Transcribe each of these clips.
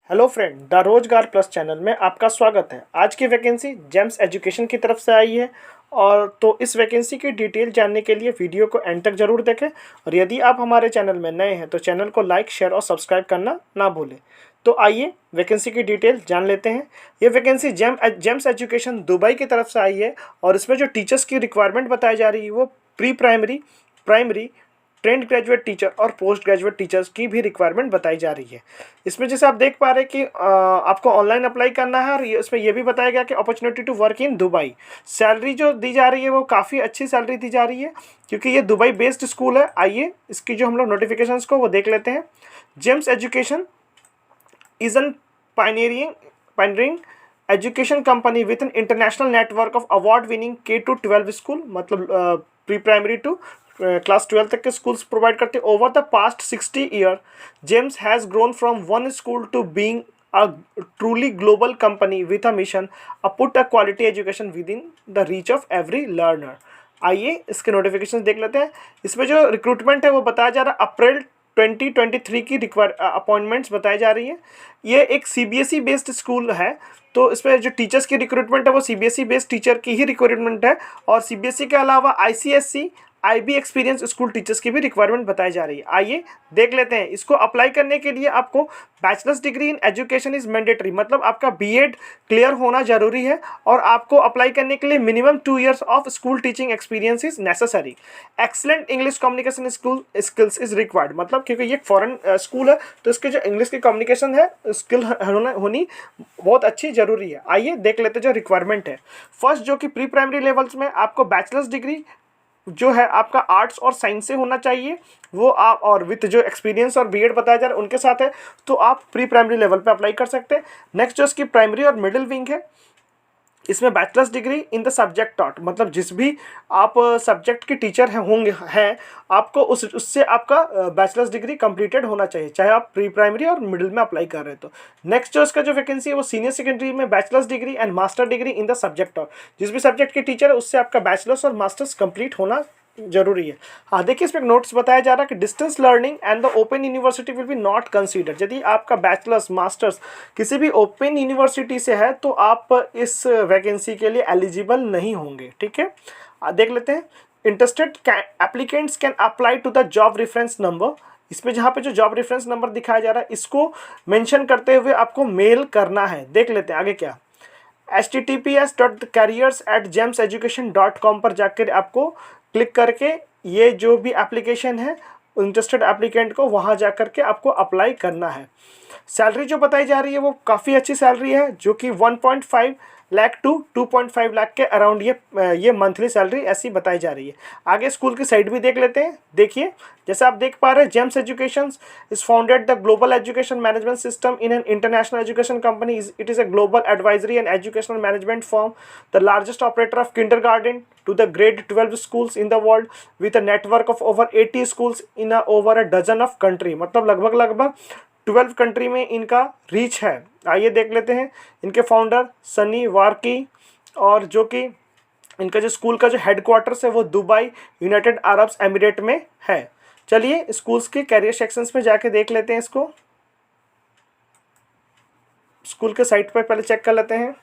Hello friend, the रोजगार plus channel में आपका स्वागत है। आज की वैकेंसी जेम्स एजुकेशन की तरफ से आई है और तो इस वैकेंसी की डिटेल जानने के लिए वीडियो को एंड तक जरूर देखें। और यदि आप हमारे चैनल में नए हैं तो चैनल को लाइक, शेयर और सब्सक्राइब करना ना भूलें। तो आइए वैकेंसी की डिटेल जान लेते हैं। ये वैकेंसी जेम्स एजुकेशन दुबई की तरफ से आई है और इसमें जो टीचर्स की रिक्वायरमेंट बताई जा रही है वो pre primary, primary, trained graduate teacher और पोस्ट ग्रेजुएट टीचर्स की भी रिक्वायरमेंट बताई जा रही है। इसमें जैसे आप देख पा रहे हैं कि आपको ऑनलाइन अप्लाई करना है और इसमें यह भी बताया गया कि opportunity to work in Dubai. Salary जो दी जा रही है वो काफ़ी अच्छी सैलरी दी जा रही है क्योंकि ये दुबई बेस्ड स्कूल है। आइए इसकी जो हम लोग नोटिफिकेशंस को वो देख लेते हैं। GEMS education is an pioneering education company with an international network of award winning K-12 school, मतलब प्री प्राइमरी टू क्लास 12 तक के स्कूल्स प्रोवाइड करते हैं। Over the past 60 year GEMS has grown from one school to being a truly global company with a mission to put a quality education within the reach of every learner। आइए इसके notification देख लेते हैं। इसमें जो recruitment है वो बताया जा रहा है अप्रैल 2023 की अपॉइंटमेंट्स बताई जा रही है। ये एक सीबीएसई बेस्ड स्कूल है तो इसमें जो टीचर्स की रिक्रूटमेंट है वो सीबीएसई बेस्ड टीचर की ही रिक्रूटमेंट है और सीबीएसई के अलावा ICSC, IB experience school teachers की भी रिक्वायरमेंट बताई जा रही है। आइए देख लेते हैं। इसको अप्लाई करने के लिए आपको bachelors degree in education is mandatory, मतलब आपका बीएड क्लियर होना जरूरी है और आपको अप्लाई करने के लिए minimum 2 years of school teaching experience is necessary. Excellent English communication skills is required, मतलब क्योंकि ये फॉरेन स्कूल है तो इसके जो इंग्लिश की कम्युनिकेशन है स्किल होनी बहुत अच्छी जरूरी है। आइए देख लेते जो रिक्वायरमेंट है। फर्स्ट जो कि प्री प्राइमरी लेवल्स में आपको बैचलर्स डिग्री जो है आपका आर्ट्स और साइंस से होना चाहिए, वो आप और विथ जो एक्सपीरियंस और बीएड बताया जा रहा है उनके साथ है तो आप प्री प्राइमरी लेवल पे अप्लाई कर सकते हैं। नेक्स्ट जो इसकी प्राइमरी और मिडिल विंग है, इसमें bachelors degree in the subject taught, मतलब जिस भी आप सब्जेक्ट के टीचर हैं आपको उससे आपका बैचलर्स डिग्री कंप्लीटेड होना चाहिए, चाहे आप प्री प्राइमरी और मिडिल में अप्लाई कर रहे हैं तो। नेक्स्ट जो इसका जो वैकेंसी है वो सीनियर सेकेंडरी में bachelors degree and master degree in the subject taught, जिस भी सब्जेक्ट के टीचर है उससे आपका बैचलर्स और मास्टर्स कंप्लीट होना जरूरी है। हाँ देखिए इसमें नोट्स बताया जा रहा है कि distance learning and the open university will be not considered. यदि आपका बैचलर्स मास्टर्स किसी भी ओपन यूनिवर्सिटी से है तो आप इस वैकेंसी के लिए एलिजिबल नहीं होंगे। ठीक है, देख लेते हैं। Interested applicants can apply to the job reference number. इसमें जहाँ पे जो जॉब रेफरेंस नंबर दिखाया जा रहा है इसको मेंशन करते हुए आपको मेल करना है। देख लेते हैं आगे क्या। https.careers@gemseducation.com पर जाकर आपको क्लिक करके ये जो भी एप्लीकेशन है इंटरेस्टेड एप्लीकेंट को वहाँ जा कर के आपको अप्लाई करना है। सैलरी जो बताई जा रही है वो काफ़ी अच्छी सैलरी है जो कि 1.5 लाख टू 2.5 लाख के अराउंड ये मंथली सैलरी ऐसी बताई जा रही है। आगे स्कूल की साइड भी देख लेते हैं। देखिए जैसे आप देख पा रहे हैं, GEMS education is founded the global education management system in an international education company. It is a global advisory and educational management firm, the largest operator of kindergarten to the grade 12 schools in the world with a network of over 80 schools in over a dozen of country, मतलब लगभग 12 country में इनका reach है। आइए देख लेते हैं। इनके फाउंडर सनी वार्की और जो कि इनका जो स्कूल का जो हेडक्वार्टर्स है वो दुबई यूनाइटेड अरब एमिरेट में है। चलिए स्कूल्स के कैरियर सेक्शंस में जाके देख लेते हैं। इसको स्कूल के साइट पर पहले चेक कर लेते हैं।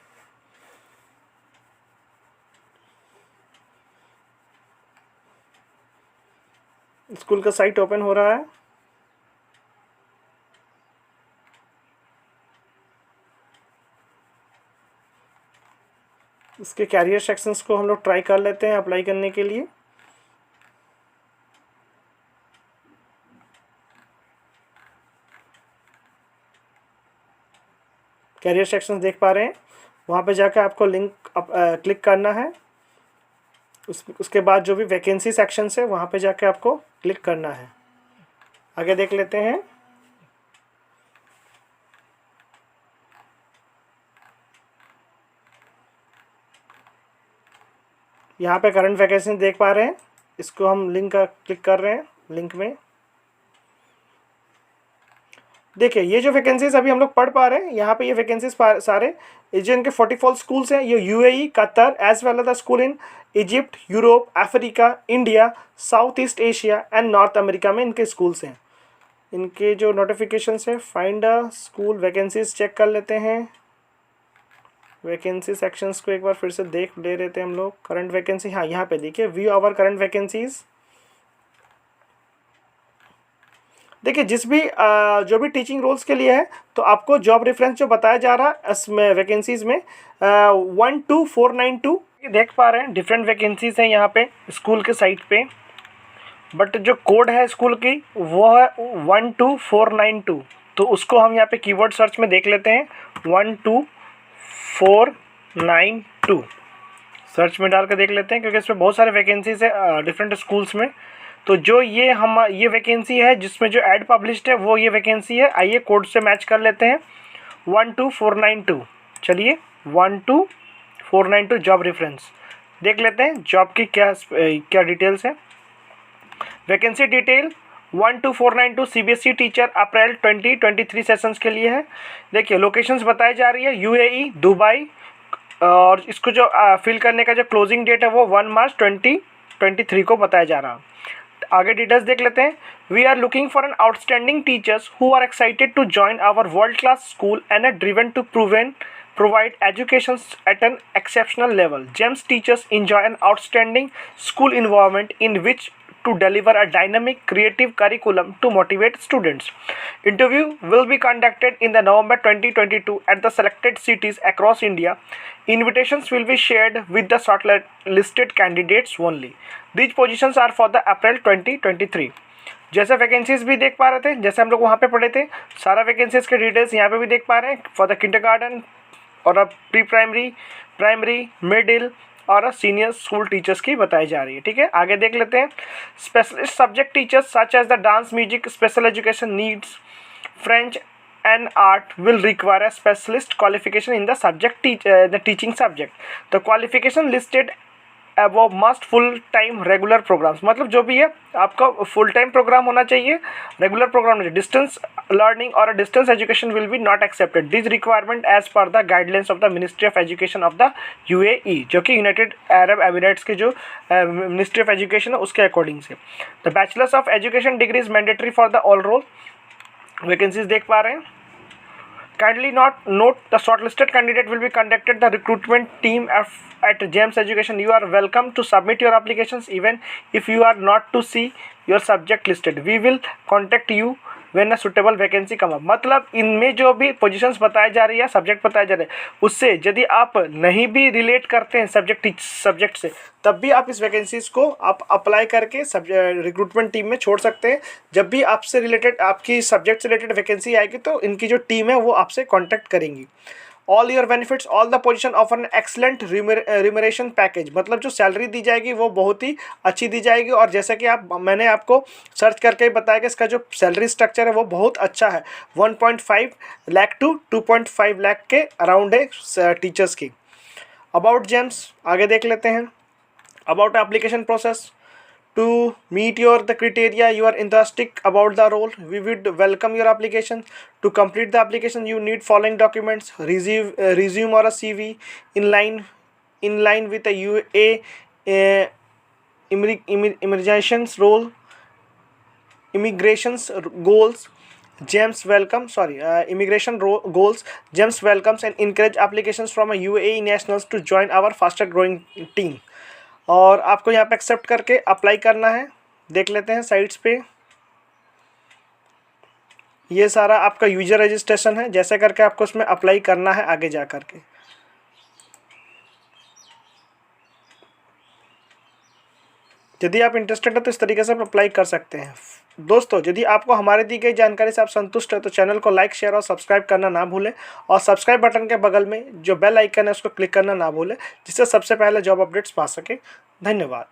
स्कूल का साइट ओपन हो रहा है। इसके कैरियर सेक्शंस को हम लोग ट्राई कर लेते हैं अप्लाई करने के लिए। कैरियर सेक्शंस देख पा रहे हैं, वहाँ पे जाकर आपको लिंक क्लिक करना है। उसके बाद जो भी वैकेंसी सेक्शन है वहाँ पे जाके आपको क्लिक करना है। आगे देख लेते हैं। यहाँ पे करंट वैकेंसी देख पा रहे हैं, इसको हम लिंक का क्लिक कर रहे हैं। लिंक में देखिए ये जो वैकेंसीज अभी हम लोग पढ़ पा रहे हैं, यहाँ पे ये वैकेंसीज सारे जो इनके 44 स्कूल्स हैं, ये UAE, Qatar as well as the school in Egypt, Europe, Africa, India, South East Asia and North America में इनके स्कूल्स हैं। इनके जो नोटिफिकेशंस है, find a school vacancies check कर लेते हैं। वैकेंसी सेक्शंस को एक बार फिर से देख ले रहे थे हम लोग। करंट वैकेंसी, हाँ यहाँ पे देखिए, व्यू आवर करंट वैकेंसीज। देखिए जो भी टीचिंग रोल्स के लिए है, तो आपको जॉब रेफरेंस जो बताया जा रहा है इसमें वैकेंसीज में 12492 देख पा रहे हैं। डिफरेंट वैकेंसीज हैं यहाँ पे स्कूल के साइट पे, बट जो कोड है स्कूल की वो है 12492। तो उसको हम यहाँ पे कीवर्ड सर्च में देख लेते हैं, 12492 सर्च में डाल कर देख लेते हैं, क्योंकि इसमें बहुत सारे वैकेंसीज है डिफरेंट स्कूल्स में। तो जो ये वैकेंसी है जिसमें जो ऐड पब्लिश्ड है वो ये वैकेंसी है। आइए कोड से मैच कर लेते हैं, 12492। चलिए 12492 जॉब रेफरेंस देख लेते हैं, जॉब की क्या डिटेल्स है। वैकेंसी डिटेल 12492 सीबीएसई टीचर अप्रैल 2023 सेशंस के लिए है। देखिए लोकेशंस बताई जा रही है, यूएई, दुबई, और इसको जो फिल करने का जो क्लोजिंग डेट है वो 1 मार्च 2023 को बताया जा रहा है। आगे डिटेल्स देख लेते हैं। We are looking for an outstanding teachers who are excited to join our world class school and are driven to provide education at an exceptional level. GEMS teachers enjoy an outstanding school environment in which to deliver a dynamic, creative curriculum to motivate students. Interview will be conducted in the November 2022 at the selected cities across India. Invitations will be shared with the shortlisted candidates only. These positions are for the April 2023. जैसे vacancies भी देख पा रहे थे, जैसे हम लोग वहाँ पे पढ़े थे, सारा वैकेंसीज के डिटेल्स यहाँ पे भी देख पा रहे हैं। फॉर द किंडरगार्टन और अब प्री प्राइमरी, प्राइमरी, मिडिल और सीनियर स्कूल टीचर्स की बताई जा रही है। ठीक है, आगे देख लेते हैं। Specialist subject teachers such as the dance, music, special education needs, French and art will require a specialist qualification in the teaching subject. The qualification listed above must full time regular programs, मतलब जो भी है आपका full time program होना चाहिए, regular program नहीं। Distance learning और distance education will be not accepted. This requirement as per the guidelines of the ministry of education of the UAE, जो कि यूनाइटेड अरब एमिरेट्स के जो मिनिस्ट्री ऑफ एजुकेशन है उसके अकॉर्डिंग से। The bachelor's of education degree is mandatory for the all role. Vacancies देख पा रहे हैं। Kindly note the shortlisted candidate will be conducted the recruitment team at GEMS Education. You are welcome to submit your applications even if you are not to see your subject listed. We will contact you when a suitable vacancy come up. मतलब इनमें जो भी positions बताई जा रही है, subject बताए जा रहे हैं, उससे यदि आप नहीं भी रिलेट करते हैं सब्जेक्ट से, तब भी आप इस वैकेंसीज को आप अप्लाई करके रिक्रूटमेंट टीम में छोड़ सकते हैं। जब भी आपसे रिलेटेड, आपकी सब्जेक्ट से रिलेटेड वैकेंसी आएगी तो इनकी जो टीम है वो आपसे कॉन्टैक्ट करेंगी। All your benefits, all the position offer an excellent remuneration package, मतलब जो सैलरी दी जाएगी वो बहुत ही अच्छी दी जाएगी। और जैसे कि मैंने आपको सर्च करके बताया कि इसका जो सैलरी स्ट्रक्चर है वो बहुत अच्छा है। 1.5 लाख टू 2.5 लाख के अराउंड है टीचर्स की। अबाउट जेम्स आगे देख लेते हैं। About application process, to meet the criteria you are enthusiastic about the role, we would welcome your application. To complete the application you need following documents: resume or a CV in line with the UA immigrations goals. GEMS immigration goals. GEMS welcomes and encourage applications from a UAE nationals to join our faster growing team. और आपको यहाँ पे accept करके apply करना है। देख लेते हैं साइट्स पे, ये सारा आपका यूजर रजिस्ट्रेशन है, जैसे करके आपको उसमें अप्लाई करना है आगे जा करके। यदि आप इंटरेस्टेड है तो इस तरीके से आप अप्लाई कर सकते हैं। दोस्तों, यदि आपको हमारे दी गई जानकारी से आप संतुष्ट है तो चैनल को लाइक, शेयर और सब्सक्राइब करना ना भूलें, और सब्सक्राइब बटन के बगल में जो बेल आइकन है उसको क्लिक करना ना भूलें, जिससे सबसे पहले जॉब अपडेट्स पा सकें। धन्यवाद।